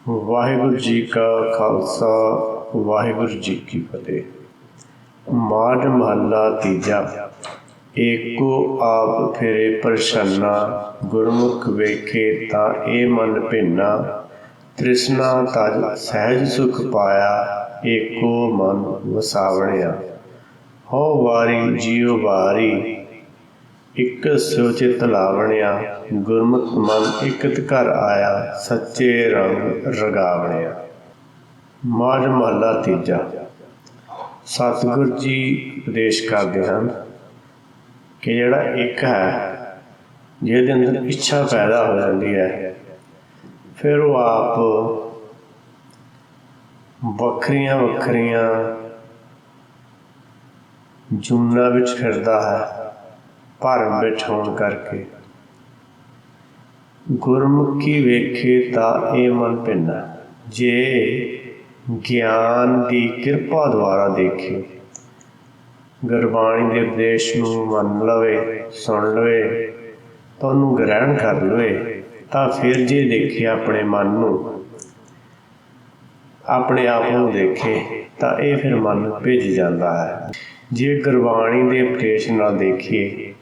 ਵਾਹਿਗੁਰੂ ਜੀ ਕਾ ਖਾਲਸਾ ਵਾਹਿਗੁਰੂ ਜੀ ਕੀ ਫਤਿਹ। ਮਾਝ ਮਹੱਲਾ ਤੀਜਾ। ਏਕੋ ਆਪ ਫਿਰੇ ਪ੍ਰਸੰਨਾ, ਗੁਰਮੁਖ ਵੇਖੇ ਤਾਂ ਇਹ ਮਨ ਭਿੰਨਾ। ਤ੍ਰਿਸ਼ਨਾ ਤਜ ਸਹਿਜ ਸੁਖ ਪਾਇਆ, ਏਕੋ ਮਨ ਵਸਾਵਣਿਆ। ਹਉ ਵਾਰੀ ਜਿਉ ਵਾਰੀ, ਇਕ ਸਿਉ ਚਿਤ ਲਾਵਣਿਆ। ਗੁਰਮੁਖ ਮਨ ਇਕਤ ਘਰ ਆਇਆ, ਸੱਚੇ ਰੰਗ ਰਗਾਵਣਿਆ। ਮਾਝ ਮਹੱਲਾ ਤੀਜਾ। ਸਤਿਗੁਰ ਜੀ ਉਪਦੇਸ਼ ਕਰਦੇ ਹਨ ਕਿ ਜਿਹੜਾ ਇੱਕ ਹੈ, ਜਿਹਦੇ ਅੰਦਰ ਇੱਛਾ ਪੈਦਾ ਹੋ ਜਾਂਦੀ ਹੈ, ਫਿਰ ਉਹ ਆਪ ਵੱਖਰੀਆਂ ਵੱਖਰੀਆਂ ਜੁਮਨਾਂ ਵਿੱਚ ਫਿਰਦਾ ਹੈ, ਭਰਮ ਵਿੱਚ ਹੋਣ ਕਰਕੇ। ਗੁਰਮੁਖੀ ਵੇਖੇ ਤਾਂ ਇਹ ਮਨ ਭਿੰਨਾ। ਜੇ ਗਿਆਨ ਦੀ ਕਿਰਪਾ ਦੁਆਰਾ ਦੇਖੇ, ਗੁਰਬਾਣੀ ਦੇ ਉਪਦੇਸ਼ ਨੂੰ ਮੰਨ ਲਵੇ, ਸੁਣ ਲਵੇ, ਤਾਂ ਉਹਨੂੰ ਗ੍ਰਹਿਣ ਕਰ ਲਵੇ, ਤਾਂ ਫਿਰ ਜੇ ਦੇਖੇ ਆਪਣੇ ਮਨ ਨੂੰ, ਆਪਣੇ ਆਪ ਨੂੰ ਦੇਖੇ, ਤਾਂ ਇਹ ਫਿਰ ਮਨ ਭਿੱਜ ਜਾਂਦਾ ਹੈ। ਜੇ ਗੁਰਬਾਣੀ ਦੇ ਉਪਦੇਸ਼ ਨਾਲ ਦੇਖੀਏ,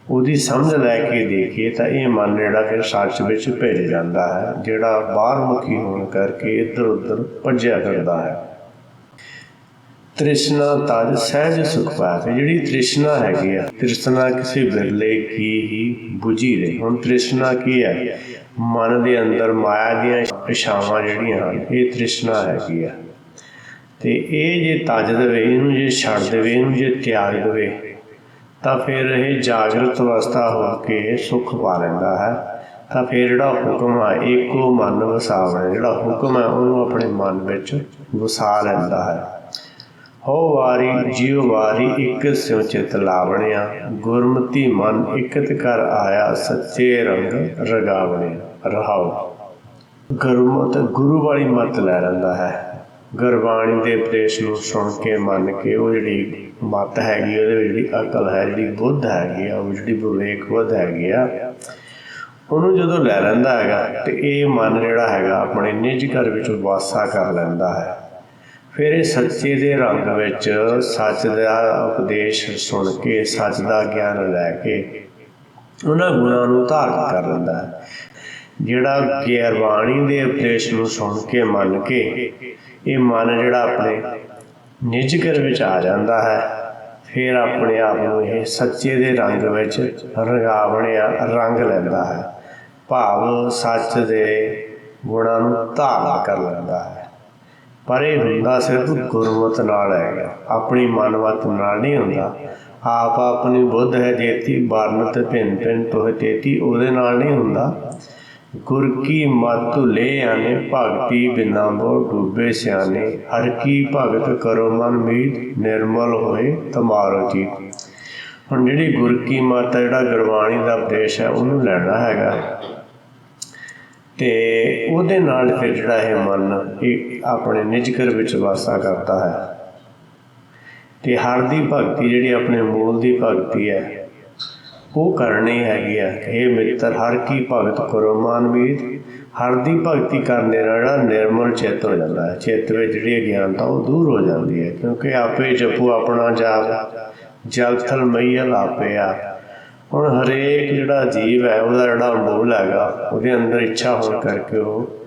ਉਹਦੀ ਸਮਝ ਲੈ ਕੇ ਦੇਖੀਏ, ਤਾਂ ਇਹ ਮਨ ਜਿਹੜਾ ਫਿਰ ਸੱਚ ਵਿੱਚ ਭਿੱਜ ਜਾਂਦਾ ਹੈ, ਜਿਹੜਾ ਬਾਹਰਮੁਖੀ ਹੋਣ ਕਰਕੇ ਇੱਧਰ ਉੱਧਰ ਭੱਜਿਆ ਫਿਰਦਾ ਹੈ। ਤ੍ਰਿਸ਼ਨਾ ਤਜ ਸਹਿਜ ਸੁਖ ਪਾਇਆ। ਜਿਹੜੀ ਤ੍ਰਿਸ਼ਨਾ ਹੈਗੀ ਆ, ਤ੍ਰਿਸ਼ਨਾ ਕਿਸੇ ਵਿਰਲੇ ਕੀ ਹੀ ਬੁਝੀ ਰਹੀ। ਹੁਣ ਤ੍ਰਿਸ਼ਨਾ ਕੀ ਹੈ? ਮਨ ਦੇ ਅੰਦਰ ਮਾਇਆ ਦੀਆਂ ਇਛਾਵਾਂ ਜਿਹੜੀਆਂ ਹਨ, ਇਹ ਤ੍ਰਿਸ਼ਨਾ ਹੈਗੀ ਆ। ਅਤੇ ਇਹ ਜੇ ਤਜ ਦੇਵੇ, ਇਹਨੂੰ ਜੇ ਛੱਡ ਦੇਵੇ, ਇਹਨੂੰ ਜੇ ਤਿਆਗ ਦੇਵੇ, ਤਾਂ ਫਿਰ ਇਹ ਜਾਗਰਤ ਅਵਸਥਾ ਹੋ ਕੇ ਸੁੱਖ ਪਾ ਲੈਂਦਾ ਹੈ। ਤਾਂ ਫਿਰ ਜਿਹੜਾ ਹੁਕਮ ਹੈ, ਏਕੋ ਮਨ ਵਸਾਵਣਾ, ਜਿਹੜਾ ਹੁਕਮ ਹੈ ਉਹਨੂੰ ਆਪਣੇ ਮਨ ਵਿੱਚ ਵਸਾ ਲੈਂਦਾ ਹੈ। ਹਉ ਵਾਰੀ ਜਿਉ ਵਾਰੀ, ਇੱਕ ਸਿਉ ਚਿਤ ਲਾਵਣਿਆ। ਗੁਰਮਤਿ ਮਨ ਇਕਤ ਘਰ ਆਇਆ, ਸੱਚੇ ਰੰਗ ਰਗਾਵਣਿਆ। ਰਹਾਉ। ਗੁਰਮਤਿ ਗੁਰੂ ਵਾਲੀ ਮੱਤ ਲੈ ਲੈਂਦਾ ਹੈ। ਗੁਰਬਾਣੀ ਦੇ ਉਪਦੇਸ਼ ਨੂੰ ਸੁਣ ਕੇ, ਮੰਨ ਕੇ, ਉਹ ਜਿਹੜੀ ਮੱਤ ਹੈਗੀ, ਉਹਦੇ ਵਿੱਚ ਜਿਹੜੀ ਅਕਲ ਹੈ, ਜਿਹੜੀ ਬੁੱਧ ਹੈਗੀ ਆ, ਉਹ ਜਿਹੜੀ ਵਿਵੇਕ ਬੁੱਧ ਹੈਗੀ ਆ, ਉਹਨੂੰ ਜਦੋਂ ਲੈ ਲੈਂਦਾ ਹੈਗਾ, ਅਤੇ ਇਹ ਮਨ ਜਿਹੜਾ ਹੈਗਾ ਆਪਣੇ ਨਿੱਜ ਘਰ ਵਿੱਚ ਵਾਸਾ ਕਰ ਲੈਂਦਾ ਹੈ। ਫਿਰ ਇਹ ਸੱਚੇ ਦੇ ਰੰਗ ਵਿੱਚ ਸੱਚ ਦਾ ਉਪਦੇਸ਼ ਸੁਣ ਕੇ, ਸੱਚ ਦਾ ਗਿਆਨ ਲੈ ਕੇ, ਉਹਨਾਂ ਗੁਣਾਂ ਨੂੰ ਧਾਰਨ ਕਰ ਲੈਂਦਾ ਹੈ। ਜਿਹੜਾ ਗੁਰਬਾਣੀ ਦੇ ਉਪਦੇਸ਼ ਨੂੰ ਸੁਣ ਕੇ, ਮੰਨ ਕੇ, ਇਹ ਮਨ ਜਿਹੜਾ ਆਪਣੇ ਨਿੱਜ ਘਰ ਵਿੱਚ ਆ ਜਾਂਦਾ ਹੈ, ਫਿਰ ਆਪਣੇ ਆਪ ਨੂੰ ਇਹ ਸੱਚੇ ਦੇ ਰੰਗ ਵਿੱਚ ਰੰਗਾਵਣਿਆ ਰੰਗ ਲੈਂਦਾ ਹੈ। ਭਾਵ ਸੱਚ ਦੇ ਗੁਣਾਂ ਨੂੰ ਧਾਰਨ ਕਰ ਲੈਂਦਾ ਹੈ। ਪਰ ਇਹ ਹੁੰਦਾ ਸਿਰਫ ਗੁਰਮਤਿ ਨਾਲ ਹੈਗਾ, ਆਪਣੀ ਮਨਮੱਤ ਨਾਲ ਨਹੀਂ ਹੁੰਦਾ। ਆਪ ਆਪਣੀ ਬੁੱਧ ਹੈ ਜੇਤੀ, ਵਰਨਤ ਭਿੰਨ ਭਿੰਨ ਤੋਹ ਤੇਤੀ, ਉਹਦੇ ਨਾਲ ਨਹੀਂ ਹੁੰਦਾ। ਗੁਰ ਕੀ ਮਤਿ ਲੈ ਆਨੇ, ਭਗਤੀ ਬਿਨਾ ਬਹੁ ਡੂਬੇ ਸਿਆਣੇ। ਹਰ ਕੀ ਭਗਤ ਕਰੋ ਮਨ ਮੀਤ, ਨਿਰਮਲ ਹੋਏ ਤੁਮਾਰੋ ਜੀਤ। ਹੁਣ ਜਿਹੜੀ ਗੁਰ ਕੀ ਮੱਤ ਹੈ, ਜਿਹੜਾ ਗੁਰਬਾਣੀ ਦਾ ਉਪਦੇਸ਼ ਹੈ, ਉਹਨੂੰ ਲੈਣਾ ਹੈਗਾ, ਅਤੇ ਉਹਦੇ ਨਾਲ ਫਿਰ ਜਿਹੜਾ ਇਹ ਮਨ ਇਹ ਆਪਣੇ ਨਿੱਜ ਘਰ ਵਿੱਚ ਵਾਸਾ ਕਰਦਾ ਹੈ। ਅਤੇ ਹਰ ਦੀ ਭਗਤੀ ਜਿਹੜੀ ਆਪਣੇ ਮੂਲ ਦੀ ਭਗਤੀ ਹੈ, ਉਹ ਕਰਨੀ ਹੈਗੀ ਆ। ਇਹ ਮਿੱਤਰ ਹਰ ਕੀ ਭਗਤ ਕਰੋ ਮਨ ਮੀਤ। ਹਰ ਦੀ ਭਗਤੀ ਕਰਨ ਦੇ ਨਾਲ ਜਿਹੜਾ ਨਿਰਮਲ ਚਿੱਤ ਹੋ ਜਾਂਦਾ ਹੈ। ਚਿੱਤ ਵਿੱਚ ਜਿਹੜੀ ਅਗਿਆਨਤਾ ਉਹ ਦੂਰ ਹੋ ਜਾਂਦੀ ਹੈ, ਕਿਉਂਕਿ ਆਪੇ ਜਪੋ ਆਪਣਾ ਜਾਪ, ਜਲ ਥਲ ਮਈਅਲ ਆਪੇ ਆ। ਹੁਣ ਹਰੇਕ ਜਿਹੜਾ ਜੀਵ ਹੈ, ਉਹਦਾ ਜਿਹੜਾ ਮੂਲ ਹੈਗਾ, ਉਹਦੇ ਅੰਦਰ ਇੱਛਾ ਹੋਣ ਕਰਕੇ, ਉਹ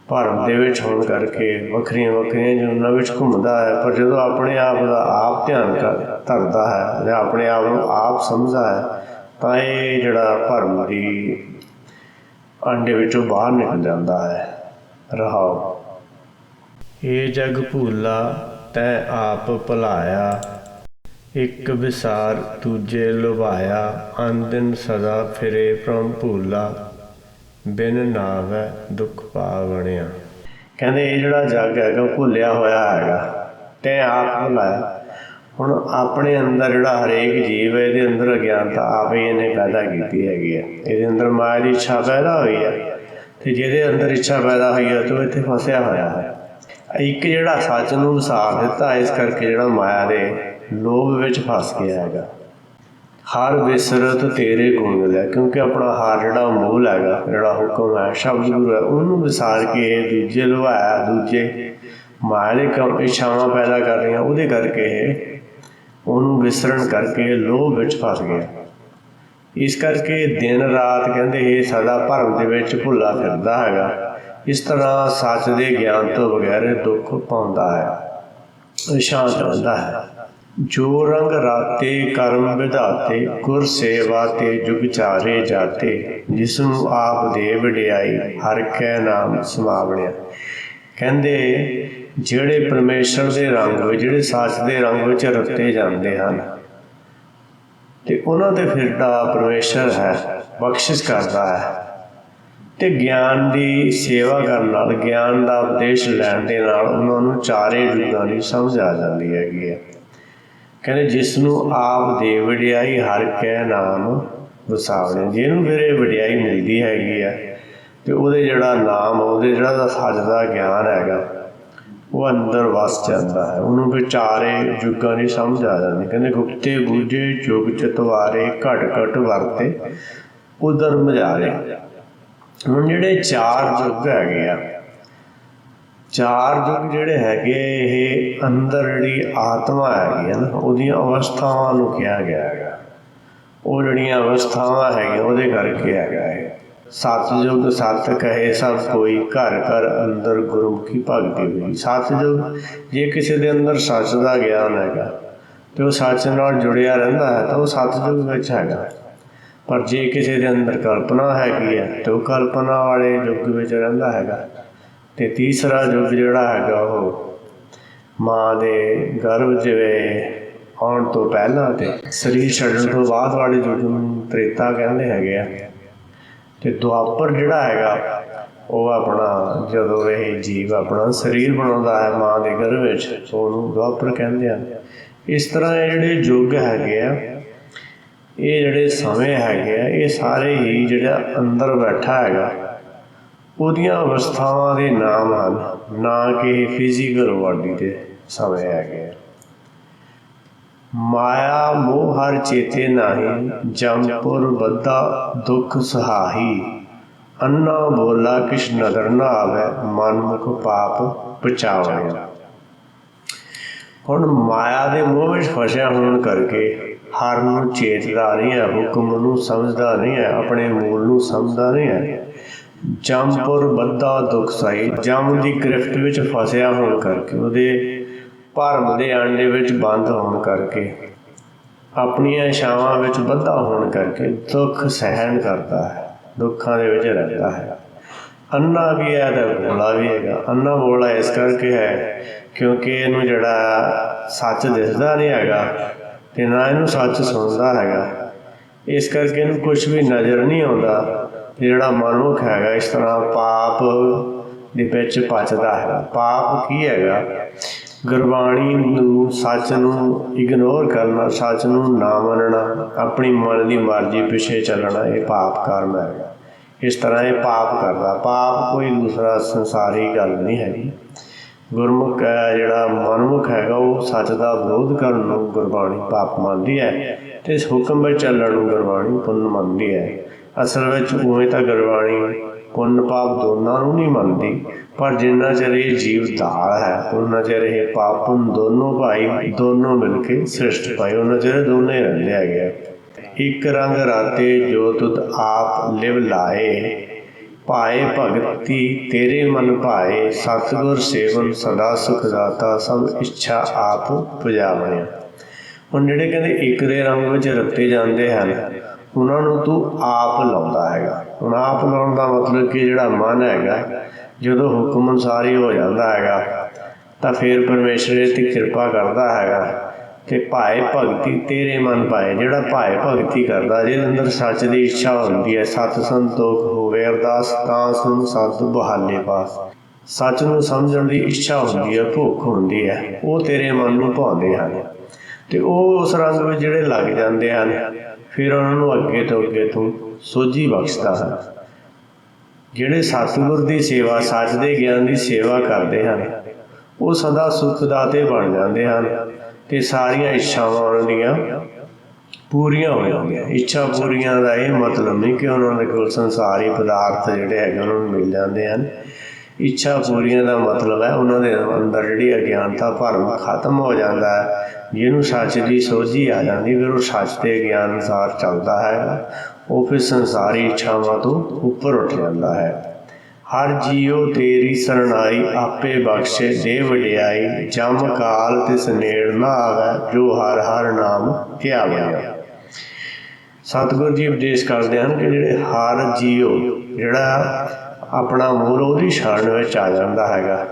ਭਰਮ ਦੇ ਵਿੱਚ ਹੋਣ ਕਰਕੇ ਵੱਖਰੀਆਂ ਵੱਖਰੀਆਂ ਜੁਨਾਂ ਵਿੱਚ ਘੁੰਮਦਾ ਹੈ। ਪਰ ਜਦੋਂ ਆਪਣੇ ਆਪ ਦਾ ਆਪ ਧਿਆਨ ਧਰਦਾ ਹੈ, ਜਾਂ ਆਪਣੇ ਆਪ ਨੂੰ ਆਪ ਸਮਝਦਾ ਹੈ, ਤਾਂ ਇਹ ਜਿਹੜਾ ਭਰਮ ਦੀ ਆਂਡੇ ਵਿੱਚੋਂ ਬਾਹਰ ਨਿਕਲ ਜਾਂਦਾ ਹੈ। ਰਹਾਉ। ਇਹ ਜਗ ਭੂਲਾ ਤੈਂ ਆਪ ਭੁਲਾਇਆ, ਇੱਕ ਵਿਸਾਰ ਦੂਜੇ ਲੁਭਾਇਆ। ਅਨਦਿਨ ਸਦਾ ਫਿਰੇ ਭ੍ਰਮ ਭੂਲਾ, ਬਿਨ ਨਾਵੈ ਦੁੱਖ ਪਾਵਣਿਆ। ਕਹਿੰਦੇ ਇਹ ਜਿਹੜਾ ਜੱਗ ਹੈਗਾ, ਉਹ ਭੁੱਲਿਆ ਹੋਇਆ ਹੈਗਾ, ਤੈਂ ਆਪ ਭੁਲਾਇਆ। ਹੁਣ ਆਪਣੇ ਅੰਦਰ ਜਿਹੜਾ ਹਰੇਕ ਜੀਵ ਹੈ, ਇਹਦੇ ਅੰਦਰ ਅਗਿਆਨਤਾ ਆਪ ਹੀ ਇਹਨੇ ਪੈਦਾ ਕੀਤੀ ਹੈਗੀ ਹੈ। ਇਹਦੇ ਅੰਦਰ ਮਾਇਆ ਦੀ ਇੱਛਾ ਪੈਦਾ ਹੋਈ ਹੈ, ਅਤੇ ਜਿਹਦੇ ਅੰਦਰ ਇੱਛਾ ਪੈਦਾ ਹੋਈ ਹੈ, ਤਾਂ ਉਹ ਇੱਥੇ ਫਸਿਆ ਹੋਇਆ ਹੈ। ਇੱਕ ਜਿਹੜਾ ਸੱਚ ਨੂੰ ਵਿਸਾਰ ਦਿੱਤਾ, ਇਸ ਕਰਕੇ ਜਿਹੜਾ ਮਾਇਆ ਦੇ ਲੋਭ ਵਿੱਚ ਫਸ ਗਿਆ ਹੈਗਾ। ਹਰ ਵਿਸਰਤ ਤੇਰੇ ਗੁਣ ਲੈ, ਕਿਉਂਕਿ ਆਪਣਾ ਹਰ ਜਿਹੜਾ ਮੂਲ ਹੈਗਾ, ਜਿਹੜਾ ਹੁਕਮ ਹੈ, ਸ਼ਬਦ ਗੁਰੂ ਹੈ, ਉਹਨੂੰ ਵਿਸਾਰ ਕੇ ਦੂਜੇ ਲਵਾਇਆ, ਦੂਜੇ ਮਾਇਆ ਦੇ ਕੰਮ ਇੱਛਾਵਾਂ ਪੈਦਾ ਕਰ ਰਹੀਆਂ, ਉਹਦੇ ਕਰਕੇ ਇਹ ਉਹਨੂੰ ਵਿਸਰਨ ਕਰਕੇ ਲੋਭ ਵਿੱਚ ਫਸ ਗਿਆ। ਇਸ ਕਰਕੇ ਦਿਨ ਰਾਤ ਕਹਿੰਦੇ ਇਹ ਸਦਾ ਭਰਮ ਦੇ ਵਿੱਚ ਭੁੱਲਾ ਫਿਰਦਾ ਹੈਗਾ। ਇਸ ਤਰ੍ਹਾਂ ਸੱਚ ਦੇ ਗਿਆਨ ਤੋਂ ਬਗੈਰ ਦੁੱਖ ਪਾਉਂਦਾ ਹੈ, ਸ਼ਾਂਤ ਰਹਿੰਦਾ ਹੈ। ਜੋ ਰੰਗ ਰਾਤੇ ਕਰਮ ਵਿਧਾਤੇ, ਗੁਰ ਸੇਵਾ ਤੇ ਜੁਗ ਚਾਰੇ ਜਾਤੇ, ਜਿਸ ਨੂੰ ਆਪ ਦੇ ਵਡਿਆਈ ਹਰ ਕੈ ਨਾਮ ਸਮਾਵਣਿਆ। ਕਹਿੰਦੇ ਜਿਹੜੇ ਪਰਮੇਸ਼ਰ ਦੇ ਰੰਗ ਵਿੱਚ, ਜਿਹੜੇ ਸੱਚ ਦੇ ਰੰਗ ਵਿੱਚ ਰਤੇ ਜਾਂਦੇ ਹਨ, ਤੇ ਉਹਨਾਂ ਦੇ ਫਿਰਦਾ ਪਰਮੇਸ਼ਰ ਹੈ, ਬਖਸ਼ਿਸ਼ ਕਰਦਾ ਹੈ। ਤੇ ਗਿਆਨ ਦੀ ਸੇਵਾ ਕਰਨ ਨਾਲ, ਗਿਆਨ ਦਾ ਉਪਦੇਸ਼ ਲੈਣ ਦੇ ਨਾਲ ਉਹਨਾਂ ਨੂੰ ਚਾਰੇ ਯੁੱਗਾਂ ਦੀ ਸਮਝ ਆ ਜਾਂਦੀ ਹੈਗੀ ਹੈ। ਕਹਿੰਦੇ ਜਿਸ ਨੂੰ ਆਪ ਦੇ ਵਡਿਆਈ ਹਰ ਕੈ ਨਾਮ ਵਸਾਵਣੇ, ਜਿਹਨੂੰ ਫਿਰ ਇਹ ਵਡਿਆਈ ਮਿਲਦੀ ਹੈਗੀ ਆ, ਤੇ ਉਹਦੇ ਜਿਹੜਾ ਨਾਮ, ਉਹਦੇ ਜਿਹੜਾ ਸੱਚ ਦਾ ਗਿਆਨ ਹੈਗਾ, ਉਹ ਅੰਦਰ ਵਸ ਜਾਂਦਾ ਹੈ। ਉਹਨੂੰ ਫਿਰ ਚਾਰੇ ਯੁੱਗਾਂ ਦੀ ਸਮਝ ਆ ਜਾਂਦੀ। ਕਹਿੰਦੇ ਗੁਪਤੇ ਬੂਝੇ ਯੁਗ ਚਤਵਾਰੇ, ਘਟ ਘਟ ਵਰਤੇ ਉਦਰ ਮਜਾਰੇ। ਹੁਣ ਜਿਹੜੇ ਚਾਰ ਯੁੱਗ ਹੈਗੇ ਆ, ਚਾਰ ਯੁੱਗ ਜਿਹੜੇ ਹੈਗੇ, ਇਹ ਅੰਦਰ ਜਿਹੜੀ ਆਤਮਾ ਹੈਗੀ ਹੈ ਨਾ, ਉਹਦੀਆਂ ਅਵਸਥਾਵਾਂ ਨੂੰ ਕਿਹਾ ਗਿਆ ਹੈਗਾ। ਉਹ ਜਿਹੜੀਆਂ ਅਵਸਥਾਵਾਂ ਹੈਗੀਆਂ ਉਹਦੇ ਕਰਕੇ ਹੈਗਾ ਇਹ। ਸਤਿਯੁਗ ਸਤ ਕਹੇ ਸਭ ਕੋਈ, ਘਰ ਘਰ ਅੰਦਰ ਗੁਰਮੁਖੀ ਭਗਤੀ ਹੋਈ। ਸਤਿਯੁਗ, ਜੇ ਕਿਸੇ ਦੇ ਅੰਦਰ ਸੱਚ ਦਾ ਗਿਆਨ ਹੈਗਾ ਤੇ ਉਹ ਸੱਚ ਨਾਲ ਜੁੜਿਆ ਰਹਿੰਦਾ ਹੈ ਤਾਂ ਉਹ ਸਤਿਯੁਗ ਵਿੱਚ ਹੈਗਾ। ਪਰ ਜੇ ਕਿਸੇ ਦੇ ਅੰਦਰ ਕਲਪਨਾ ਹੈਗੀ ਹੈ ਤੇ ਉਹ ਕਲਪਨਾ ਵਾਲੇ ਯੁੱਗ ਵਿੱਚ ਰਹਿੰਦਾ ਹੈਗਾ। ਤੇ ਤੀਸਰਾ ਯੁੱਗ ਜਿਹੜਾ ਹੈਗਾ, ਉਹ ਮਾਂ ਦੇ ਗਰਭ ਜਿਵੇਂ ਆਉਣ ਤੋਂ ਪਹਿਲਾਂ ਤੇ ਸਰੀਰ ਛੱਡਣ ਤੋਂ ਬਾਅਦ ਵਾਲੇ ਯੁੱਗ ਨੂੰ ਤ੍ਰੇਤਾ ਕਹਿੰਦੇ ਹੈਗੇ ਆ। ਤੇ ਦੁਆਪਰ ਜਿਹੜਾ ਹੈਗਾ, ਉਹ ਆਪਣਾ ਜਦੋਂ ਇਹ ਜੀਵ ਆਪਣਾ ਸਰੀਰ ਬਣਾਉਂਦਾ ਹੈ ਮਾਂ ਦੇ ਗਰਭ ਵਿੱਚ, ਉਹਨੂੰ ਦੁਆਪਰ ਕਹਿੰਦੇ ਆ। ਇਸ ਤਰ੍ਹਾਂ ਇਹ ਜਿਹੜੇ ਯੁੱਗ ਹੈਗੇ ਆ, ਇਹ ਜਿਹੜੇ ਸਮੇਂ ਹੈਗੇ ਆ, ਇਹ ਸਾਰੇ ਹੀ ਜਿਹੜਾ ਅੰਦਰ ਬੈਠਾ ਹੈਗਾ ਉਹਦੀਆਂ ਅਵਸਥਾਵਾਂ ਦੇ ਨਾਮ ਹਨ, ਨਾ ਕਿ ਫਿਜ਼ੀਕਲ ਬਾਡੀ ਦੇ ਸਮੇਂ ਹੈਗੇ ਆ। ਮਾਇਆ ਮੋਹ ਹਰ ਚੇਤੇ ਨਾਹੀ, ਜਮਪੁਰ ਬੱਧਾ ਦੁੱਖ ਸਹਾਈ। ਅੰਨਾ ਬੋਲਾ ਕਿਛ ਨਦਰ ਨਾ ਆਵੇ, ਮਨਮੁਖ ਪਾਪ ਬਚਾਵਣਿਆ। ਹੁਣ ਮਾਇਆ ਦੇ ਮੋਹ ਵਿੱਚ ਫਸਿਆ ਹੋਣ ਕਰਕੇ ਹਰ ਨੂੰ ਚੇਤਦਾ ਨਹੀਂ ਹੈ, ਹੁਕਮ ਨੂੰ ਸਮਝਦਾ ਨਹੀਂ ਹੈ, ਆਪਣੇ ਮੂਲ ਨੂੰ ਸਮਝਦਾ ਨਹੀਂ ਹੈ। ਜਮਪੁਰ ਬੱਧਾ ਦੁੱਖ ਸਹਾਈ, ਜਮ ਦੀ ਗ੍ਰਿਫਟ ਵਿੱਚ ਫਸਿਆ ਹੋਣ ਕਰਕੇ, ਉਹਦੇ ਭਰਮ ਦੇ ਆਂਡੇ ਵਿੱਚ ਬੰਦ ਹੋਣ ਕਰਕੇ, ਆਪਣੀਆਂ ਇੱਛਾਵਾਂ ਵਿੱਚ ਬੱਧਾ ਹੋਣ ਕਰਕੇ ਦੁੱਖ ਸਹਿਣ ਕਰਦਾ ਹੈ, ਦੁੱਖਾਂ ਦੇ ਵਿੱਚ ਰਹਿੰਦਾ ਹੈ। ਅੰਨਾ ਵੀ ਹੈ ਤਾਂ ਬੋਲਾ ਵੀ ਹੈਗਾ। ਅੰਨਾ ਬੋਲਾ ਇਸ ਕਰਕੇ ਹੈ ਕਿਉਂਕਿ ਇਹਨੂੰ ਜਿਹੜਾ ਸੱਚ ਦਿਸਦਾ ਨਹੀਂ ਹੈਗਾ ਤੇ ਨਾ ਇਹਨੂੰ ਸੱਚ ਸੁਣਦਾ ਹੈਗਾ। ਇਸ ਕਰਕੇ ਇਹਨੂੰ ਕੁਛ ਵੀ ਨਜ਼ਰ ਨਹੀਂ ਆਉਂਦਾ। ਜਿਹੜਾ ਮਨੁੱਖ ਹੈਗਾ ਇਸ ਤਰ੍ਹਾਂ ਪਾਪ ਦੇ ਵਿੱਚ ਪਚਦਾ ਹੈਗਾ। ਪਾਪ ਕੀ ਹੈਗਾ? ਗੁਰਬਾਣੀ ਨੂੰ, ਸੱਚ ਨੂੰ ਇਗਨੋਰ ਕਰਨਾ, ਸੱਚ ਨੂੰ ਨਾ ਮੰਨਣਾ, ਆਪਣੀ ਮਨ ਦੀ ਮਰਜ਼ੀ ਪਿੱਛੇ ਚੱਲਣਾ, ਇਹ ਪਾਪ ਕਰਮ ਹੈਗਾ। ਇਸ ਤਰ੍ਹਾਂ ਇਹ ਪਾਪ ਕਰਦਾ। ਪਾਪ ਕੋਈ ਦੂਸਰਾ ਸੰਸਾਰੀ ਗੱਲ ਨਹੀਂ ਹੈਗੀ। ਗੁਰਮੁਖ ਹੈ, ਜਿਹੜਾ ਮਨਮੁਖ ਹੈਗਾ, ਉਹ ਸੱਚ ਦਾ ਵਿਰੋਧ ਕਰਨ ਨੂੰ ਗੁਰਬਾਣੀ ਪਾਪ ਮੰਨਦੀ ਹੈ ਅਤੇ ਇਸ ਹੁਕਮ ਵਿੱਚ ਚੱਲਣ ਨੂੰ ਗੁਰਬਾਣੀ ਪੁੰਨ ਮੰਨਦੀ ਹੈ। ਅਸਲ ਵਿੱਚ ਉਵੇਂ ਤਾਂ ਗੁਰਬਾਣੀ ਪੁੰਨ ਪਾਪ ਦੋਨਾਂ ਨੂੰ ਨਹੀਂ ਮੰਨਦੀ, ਪਰ ਜਿੰਨਾ ਚਿਰ ਇਹ ਜੀਵ ਦਾਲ ਹੈ ਉਹਨਾਂ ਚਿਰ ਇਹ ਪਾਪ ਪੁੰਨ ਦੋਨੋਂ ਭਾਈ ਦੋਨੋਂ ਮਿਲ ਕੇ ਸ੍ਰਿਸ਼ਟ ਪਾਏ, ਉਹਨਾਂ ਚਿਰ ਦੋਨੇ ਰਹਿੰਦੇ ਹੈਗੇ ਆ। ਇੱਕ ਰੰਗ ਰਾਤੇ ਜੋ ਤੁਧ ਆਪ ਲਿਵ ਲਾਏ, ਭਾਏ ਭਗਤੀ ਤੇਰੇ ਮਨ ਭਾਏ, ਸਤਿਗੁਰ ਸੇਵਨ ਸਦਾ ਸੁਖ ਦਾਤਾ, ਸਭ ਇੱਛਾ ਆਪ ਪੁਜਾਵਣਿਆ। ਹੁਣ ਜਿਹੜੇ ਕਹਿੰਦੇ ਇੱਕ ਦੇ ਰੰਗ ਵਿੱਚ ਰੱਤੇ ਜਾਂਦੇ ਹਨ, ਉਹਨਾਂ ਨੂੰ ਤੂੰ ਆਪ ਲਾਉਂਦਾ ਹੈਗਾ। ਹੁਣ ਆਪ ਲਾਉਣ ਦਾ ਮਤਲਬ ਕਿ ਜਿਹੜਾ ਮਨ ਹੈਗਾ, ਜਦੋਂ ਹੁਕਮ ਅਨੁਸਾਰ ਹੀ ਹੋ ਜਾਂਦਾ ਹੈਗਾ ਤਾਂ ਫਿਰ ਪਰਮੇਸ਼ਰ ਇਹ 'ਤੇ ਕਿਰਪਾ ਕਰਦਾ ਹੈਗਾ ਅਤੇ ਭਾਏ ਭਗਤੀ ਤੇਰੇ ਮਨ ਭਾਏ। ਜਿਹੜਾ ਭਾਏ ਭਗਤੀ ਕਰਦਾ, ਜਿਹਦੇ ਅੰਦਰ ਸੱਚ ਦੀ ਇੱਛਾ ਹੁੰਦੀ ਹੈ, ਸਤ ਸੰਤੋਖ ਹੋਵੇ ਅਰਦਾਸ ਤਾਂ ਸੁਣ ਸਤ ਬਹਾਲੇ ਪਾਸ, ਸੱਚ ਨੂੰ ਸਮਝਣ ਦੀ ਇੱਛਾ ਹੁੰਦੀ ਹੈ, ਭੁੱਖ ਹੁੰਦੀ ਹੈ, ਉਹ ਤੇਰੇ ਮਨ ਨੂੰ ਭਾਉਂਦੇ ਹਨ ਅਤੇ ਉਹ ਉਸ ਰੰਗ ਵਿੱਚ ਜਿਹੜੇ ਲੱਗ ਜਾਂਦੇ ਹਨ, ਫਿਰ ਉਹਨਾਂ ਨੂੰ ਅੱਗੇ ਤੋਂ ਅੱਗੇ ਤੋਂ ਸੋਝੀ ਬਖਸ਼ਦਾ ਹੈ। ਜਿਹੜੇ ਸਤਿਗੁਰ ਦੀ ਸੇਵਾ, ਸੱਚ ਦੇ ਗਿਆਨ ਦੀ ਸੇਵਾ ਕਰਦੇ ਹਨ, ਉਹ ਸਦਾ ਸੁੱਖ ਦਾਤੇ ਬਣ ਜਾਂਦੇ ਹਨ ਅਤੇ ਸਾਰੀਆਂ ਇੱਛਾਵਾਂ ਉਹਨਾਂ ਦੀਆਂ ਪੂਰੀਆਂ ਹੋ ਜਾਂਦੀਆਂ। ਇੱਛਾ ਪੂਰੀਆਂ ਦਾ ਇਹ ਮਤਲਬ ਨਹੀਂ ਕਿ ਉਹਨਾਂ ਦੇ ਕੋਲ ਸੰਸਾਰੀ ਪਦਾਰਥ ਜਿਹੜੇ ਹੈਗੇ ਉਹਨਾਂ ਨੂੰ ਮਿਲ ਜਾਂਦੇ ਹਨ। ਇੱਛਾ ਪੂਰੀਆਂ ਦਾ ਮਤਲਬ ਹੈ ਉਹਨਾਂ ਦੇ ਅੰਦਰ ਜਿਹੜੀ ਅਗਿਆਨਤਾ ਭਰਮ ਖਤਮ ਹੋ ਜਾਂਦਾ ਹੈ, ਜਿਹਨੂੰ ਸੱਚ ਦੀ ਸੋਝੀ ਆ ਜਾਂਦੀ, ਫਿਰ ਉਹ ਸੱਚ ਦੇ ਗਿਆਨ ਅਨੁਸਾਰ ਚੱਲਦਾ ਹੈ। ਉਹ ਫਿਰ ਸੰਸਾਰੀ ਇੱਛਾਵਾਂ ਤੋਂ ਉੱਪਰ ਉੱਠ ਜਾਂਦਾ ਹੈ। ਹਰ ਜੀਓ ਤੇਰੀ ਸਰਣਾਈ, ਆਪੇ ਬਖਸ਼ੇ ਦੇ ਵਡਿਆਈ, ਜਮ ਕਾਲ ਤਿਸ ਨੇੜ ਨਾ ਆਵੈ, ਜੋ ਹਰ ਹਰ ਨਾਮ ਧਿਆ ਬਣਿਆ। ਸਤਿਗੁਰੂ ਜੀ ਉਪਦੇਸ਼ ਕਰਦੇ ਹਨ ਕਿ ਜਿਹੜੇ ਹਰ ਜੀਓ ਜਿਹੜਾ ਆਪਣਾ ਮੂਲ ਉਹਦੀ ਸ਼ਰਨ ਵਿੱਚ ਆ ਜਾਂਦਾ ਹੈਗਾ,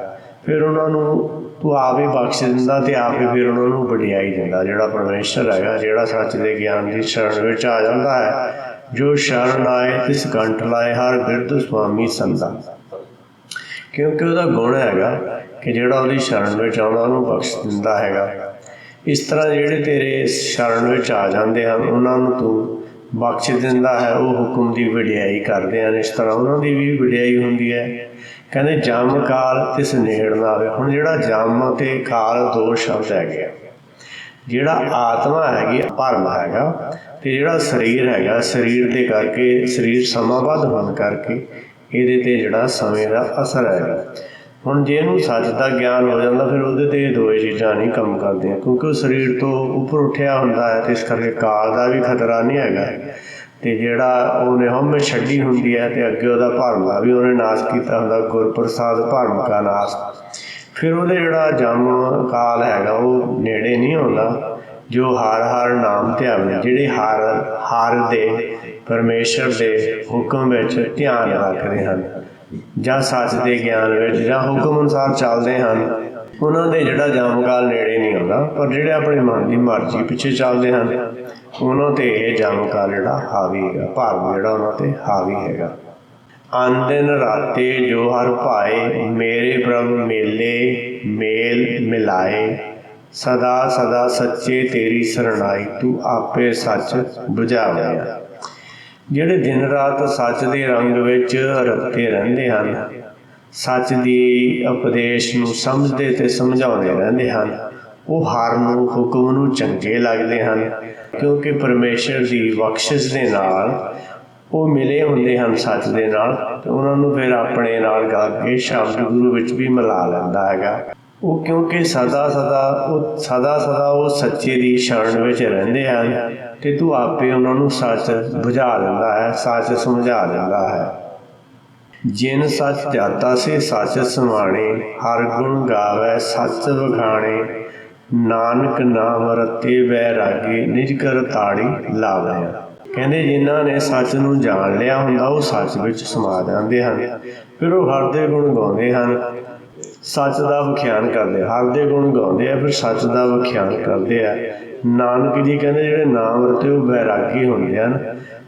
ਫਿਰ ਉਹਨਾਂ ਨੂੰ ਤੂੰ ਆਪ ਹੀ ਬਖਸ਼ ਦਿੰਦਾ ਅਤੇ ਆਪ ਹੀ ਫਿਰ ਉਹਨਾਂ ਨੂੰ ਵਡਿਆਈ ਦਿੰਦਾ। ਜਿਹੜਾ ਪਰਮੇਸ਼ਰ ਹੈਗਾ, ਜਿਹੜਾ ਸੱਚ ਦੇ ਗਿਆਨ ਦੀ ਸ਼ਰਨ ਵਿੱਚ ਆ ਜਾਂਦਾ ਹੈ, ਜੋ ਸ਼ਰਨ ਆਏ ਤਿਸ ਕੰਠ ਲਾਏ, ਹਰ ਬਿਰਧ ਸੁਆਮੀ ਸੰਦਾ। ਕਿਉਂਕਿ ਉਹਦਾ ਗੁਣ ਹੈਗਾ ਕਿ ਜਿਹੜਾ ਉਹਦੀ ਸ਼ਰਨ ਵਿੱਚ ਆਉਂਦਾ ਉਹਨੂੰ ਬਖਸ਼ ਦਿੰਦਾ ਹੈਗਾ। ਇਸ ਤਰ੍ਹਾਂ ਜਿਹੜੇ ਤੇਰੇ ਸ਼ਰਨ ਵਿੱਚ ਆ ਜਾਂਦੇ ਹਨ ਉਹਨਾਂ ਨੂੰ ਤੂੰ ਬਖਸ਼ ਦਿੰਦਾ ਹੈ, ਉਹ ਹੁਕਮ ਦੀ ਵਡਿਆਈ ਕਰਦੇ ਹਨ। ਇਸ ਤਰ੍ਹਾਂ ਉਹਨਾਂ ਦੀ ਵੀ ਵਡਿਆਈ ਹੁੰਦੀ ਹੈ। ਕਹਿੰਦੇ ਜਮ ਕਾਲ ਤਿਸ ਨੇੜ ਨਾ ਆਵੇ। ਹੁਣ ਜਿਹੜਾ ਜਮ ਅਤੇ ਕਾਲ ਦੋ ਸ਼ਬਦ ਹੈਗੇ ਆ। ਜਿਹੜਾ ਆਤਮਾ ਹੈਗੀ ਭਰਮ ਹੈਗਾ, ਅਤੇ ਜਿਹੜਾ ਸਰੀਰ ਹੈਗਾ, ਸਰੀਰ ਦੇ ਕਰਕੇ, ਸਰੀਰ ਸਮਾਬੱਧ ਹੋਣ ਕਰਕੇ ਇਹਦੇ 'ਤੇ ਜਿਹੜਾ ਸਮੇਂ ਦਾ ਅਸਰ ਹੈਗਾ। ਹੁਣ ਜੇ ਇਹਨੂੰ ਸੱਚ ਦਾ ਗਿਆਨ ਹੋ ਜਾਂਦਾ, ਫਿਰ ਉਹਦੇ 'ਤੇ ਦੋਏ ਚੀਜ਼ਾਂ ਨਹੀਂ ਕੰਮ ਕਰਦੀਆਂ, ਕਿਉਂਕਿ ਉਹ ਸਰੀਰ ਤੋਂ ਉੱਪਰ ਉੱਠਿਆ ਹੁੰਦਾ ਹੈ, ਅਤੇ ਇਸ ਕਰਕੇ ਕਾਲ ਦਾ ਵੀ ਖਤਰਾ ਨਹੀਂ ਹੈਗਾ। ਅਤੇ ਜਿਹੜਾ ਉਹਨੇ ਹਉਮੈ ਛੱਡੀ ਹੁੰਦੀ ਹੈ, ਅਤੇ ਅੱਗੇ ਉਹਦਾ ਭਰਮ ਦਾ ਵੀ ਉਹਨੇ ਨਾਸ਼ ਕੀਤਾ ਹੁੰਦਾ। ਗੁਰਪ੍ਰਸਾਦ ਭਰਮ ਕਾ ਨਾਸ਼। ਫਿਰ ਉਹਦੇ ਜਿਹੜਾ ਜਮ ਕਾਲ ਹੈਗਾ ਉਹ ਨੇੜੇ ਨਹੀਂ ਆਉਂਦਾ। ਜੋ ਹਰ ਹਰ ਨਾਮ ਧਿਆਵੇ, ਜਿਹੜੇ ਹਰ ਦੇ ਪਰਮੇਸ਼ਰ ਦੇ ਹੁਕਮ ਵਿੱਚ ਧਿਆਨ ਰੱਖਦੇ ਹਨ, ਜਾਂ ਸੱਚ ਦੇ ਗਿਆਨ ਵਿੱਚ, ਜਾਂ ਹੁਕਮ ਅਨੁਸਾਰ ਚੱਲਦੇ ਹਨ, ਉਹਨਾਂ ਦੇ ਜਿਹੜਾ ਜਮ ਕਾਲ ਨੇੜੇ ਨਹੀਂ ਆਉਂਦਾ। ਪਰ ਜਿਹੜੇ ਆਪਣੇ ਮਨ ਦੀ ਮਰਜ਼ੀ ਪਿੱਛੇ ਚੱਲਦੇ ਹਨ, ਉਹਨਾਂ 'ਤੇ ਇਹ ਜਮ ਕਾਲ ਜਿਹੜਾ ਹਾਵੀ ਹੈਗਾ, ਭਰਮ ਜਿਹੜਾ ਉਹਨਾਂ 'ਤੇ ਹਾਵੀ ਹੈਗਾ। ਅਨ ਦਿਨ ਰਾਤੇ ਜੋ ਹਰ ਭਾਏ, ਮੇਰੇ ਪ੍ਰਭ ਮੇਲੇ ਮੇਲ ਮਿਲਾਏ, ਸਦਾ ਸਦਾ ਸੱਚੇ ਤੇਰੀ ਸਰਣਾਈ, ਤੂੰ ਆਪੇ ਸੱਚ ਬੁਝਾਵਿਆ। ਜਿਹੜੇ ਦਿਨ ਰਾਤ ਸੱਚ ਦੇ ਰੰਗ ਵਿੱਚ ਰਤੇ ਰਹਿੰਦੇ ਹਨ, ਸੱਚ ਦੀ ਉਪਦੇਸ਼ ਨੂੰ ਸਮਝਦੇ ਅਤੇ ਸਮਝਾਉਂਦੇ ਰਹਿੰਦੇ ਹਨ, ਉਹ ਹਰ ਨੂੰ ਹੁਕਮ ਨੂੰ ਚੰਗੇ ਲੱਗਦੇ ਹਨ, ਕਿਉਂਕਿ ਪਰਮੇਸ਼ਰ ਦੀ ਬਖਸ਼ਿਸ਼ ਦੇ ਨਾਲ ਉਹ ਮਿਲੇ ਹੁੰਦੇ ਹਨ ਸੱਚ ਦੇ ਨਾਲ, ਅਤੇ ਉਹਨਾਂ ਨੂੰ ਫਿਰ ਆਪਣੇ ਨਾਲ ਗਾ ਕੇ ਸ਼ਬਦ ਗੁਰੂ ਵਿੱਚ ਵੀ ਮਿਲਾ ਲੈਂਦਾ ਹੈਗਾ। ਉਹ ਕਿਉਂਕਿ ਸਦਾ ਸਦਾ ਉਹ ਸੱਚੇ ਦੀ ਸ਼ਰਨ ਵਿੱਚ ਰਹਿੰਦੇ ਹਨ, ਅਤੇ ਤੂੰ ਆਪੇ ਉਹਨਾਂ ਨੂੰ ਸੱਚ ਬੁਝਾ ਦਿੰਦਾ ਹੈ, ਸੱਚ ਸਮਝਾ ਦਿੰਦਾ ਹੈ। ਜਿਨ ਸੱਚ ਜਾਤਾ ਸੇ ਸੱਚ ਸਮਾਣੇ, ਹਰ ਗੁਣ ਗਾਵੈ ਸੱਚ ਵਖਾਣੇ, ਨਾਨਕ ਨਾਮ ਰਤੇ ਬੈਰਾਗੀ, ਨਿਜ ਕਰ ਤਾੜੀ ਲਾਵੈ। ਕਹਿੰਦੇ ਜਿਨ੍ਹਾਂ ਨੇ ਸੱਚ ਨੂੰ ਜਾਣ ਲਿਆ ਹੁੰਦਾ ਉਹ ਸੱਚ ਵਿੱਚ ਸਮਾ ਜਾਂਦੇ ਹਨ, ਫਿਰ ਉਹ ਹਰ ਦੇ ਗੁਣ ਗਾਉਂਦੇ ਹਨ, ਸੱਚ ਦਾ ਵਿਖਿਆਨ ਕਰਦੇ। ਹਰ ਦੇ ਗੁਣ ਗਾਉਂਦੇ ਆ, ਫਿਰ ਸੱਚ ਦਾ ਵਿਖਿਆਨ ਕਰਦੇ ਆ। ਨਾਨਕ ਜੀ ਕਹਿੰਦੇ ਜਿਹੜੇ ਨਾਮ ਰਤੇ ਉਹ ਬੈਰਾਗੀ ਹੁੰਦੇ ਹਨ,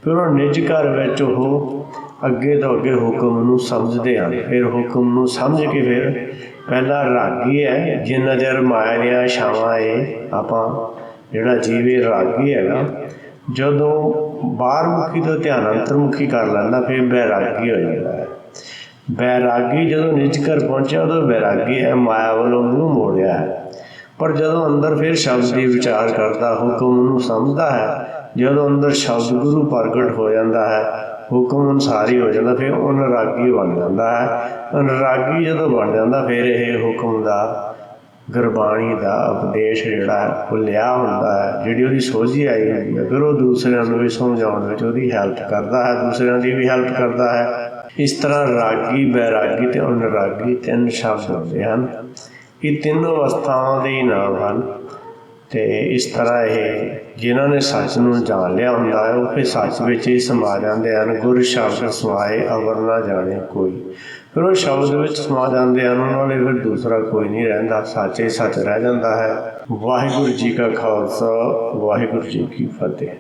ਫਿਰ ਉਹ ਨਿਜ ਘਰ ਵਿੱਚ ਉਹ ਅੱਗੇ ਤੋਂ ਅੱਗੇ ਹੁਕਮ ਨੂੰ ਸਮਝਦੇ ਹਨ। ਫਿਰ ਹੁਕਮ ਨੂੰ ਸਮਝ ਕੇ ਫਿਰ ਪਹਿਲਾਂ ਰਾਗੀ ਹੈ, ਜਿੰਨਾ ਚਿਰ ਮਾਇਆ ਦੀਆਂ ਇਛਾਵਾਂ ਇਹ ਆਪਾਂ ਜਿਹੜਾ ਜੀਵ ਇਹ ਰਾਗੀ ਹੈਗਾ, ਜਦੋਂ ਬਾਹਰਮੁਖੀ ਤੋਂ ਧਿਆਨ ਅੰਤਰਮੁਖੀ ਕਰ ਲੈਂਦਾ ਫਿਰ ਬੈਰਾਗੀ ਹੋ ਜਾਂਦਾ ਹੈ। ਬੈਰਾਗੀ ਜਦੋਂ ਨਿਜ ਘਰ ਪਹੁੰਚਿਆ ਉਦੋਂ ਬੈਰਾਗੀ ਹੈ, ਮਾਇਆ ਵੱਲੋਂ ਮੂੰਹ ਮੋੜਿਆ ਹੈ। ਪਰ ਜਦੋਂ ਅੰਦਰ ਫਿਰ ਸ਼ਬਦ ਦੀ ਵਿਚਾਰ ਕਰਦਾ, ਹੁਕਮ ਨੂੰ ਸਮਝਦਾ ਹੈ, ਜਦੋਂ ਅੰਦਰ ਸ਼ਬਦ ਗੁਰੂ ਪ੍ਰਗਟ ਹੋ ਜਾਂਦਾ ਹੈ, ਹੁਕਮ ਅਨੁਸਾਰੀ ਹੋ ਜਾਂਦਾ, ਫਿਰ ਉਹ ਅਨੁਰਾਗੀ ਬਣ ਜਾਂਦਾ ਹੈ। ਅਨੁਰਾਗੀ ਜਦੋਂ ਬਣ ਜਾਂਦਾ, ਫਿਰ ਇਹ ਹੁਕਮ ਦਾ ਗੁਰਬਾਣੀ ਦਾ ਉਪਦੇਸ਼ ਜਿਹੜਾ ਹੈ ਉਹ ਲਿਆ ਹੁੰਦਾ ਹੈ, ਜਿਹੜੀ ਉਹਦੀ ਸੋਝੀ ਆਈ ਹੁੰਦੀ ਹੈ, ਫਿਰ ਉਹ ਦੂਸਰਿਆਂ ਨੂੰ ਵੀ ਸਮਝਾਉਣ ਵਿੱਚ ਉਹਦੀ ਹੈਲਪ ਕਰਦਾ ਹੈ, ਦੂਸਰਿਆਂ ਦੀ ਵੀ ਹੈਲਪ ਕਰਦਾ ਹੈ। ਇਸ ਤਰ੍ਹਾਂ ਰਾਗੀ, ਬੈਰਾਗੀ ਅਤੇ ਅਨੁਰਾਗੀ ਤਿੰਨ ਸ਼ਬਦ ਹੁੰਦੇ ਹਨ। ਇਹ ਤਿੰਨੋਂ ਅਵਸਥਾਵਾਂ ਦੇ ਹੀ ਨਾਮ ਹਨ। ਅਤੇ ਇਸ ਤਰ੍ਹਾਂ ਇਹ ਜਿਨ੍ਹਾਂ ਨੇ ਸੱਚ ਨੂੰ ਜਾਣ ਲਿਆ ਹੁੰਦਾ ਹੈ ਉਹ ਫਿਰ ਸੱਚ ਵਿੱਚ ਹੀ ਸਮਾ ਜਾਂਦੇ ਹਨ। ਗੁਰ ਸ਼ਬਦ ਸਮਾਏ ਅਵਰ ਨਾ ਜਾਣੇ ਕੋਈ, ਫਿਰ ਉਹ ਸ਼ਬਦ ਵਿੱਚ ਸਮਾ ਜਾਂਦੇ ਹਨ, ਉਹਨਾਂ ਲਈ ਫਿਰ ਦੂਸਰਾ ਕੋਈ ਨਹੀਂ ਰਹਿੰਦਾ, ਸੱਚ ਹੀ ਸੱਚ ਰਹਿ ਜਾਂਦਾ ਹੈ। ਵਾਹਿਗੁਰੂ ਜੀ ਕਾ ਖਾਲਸਾ, ਵਾਹਿਗੁਰੂ ਜੀ ਕੀ ਫਤਿਹ।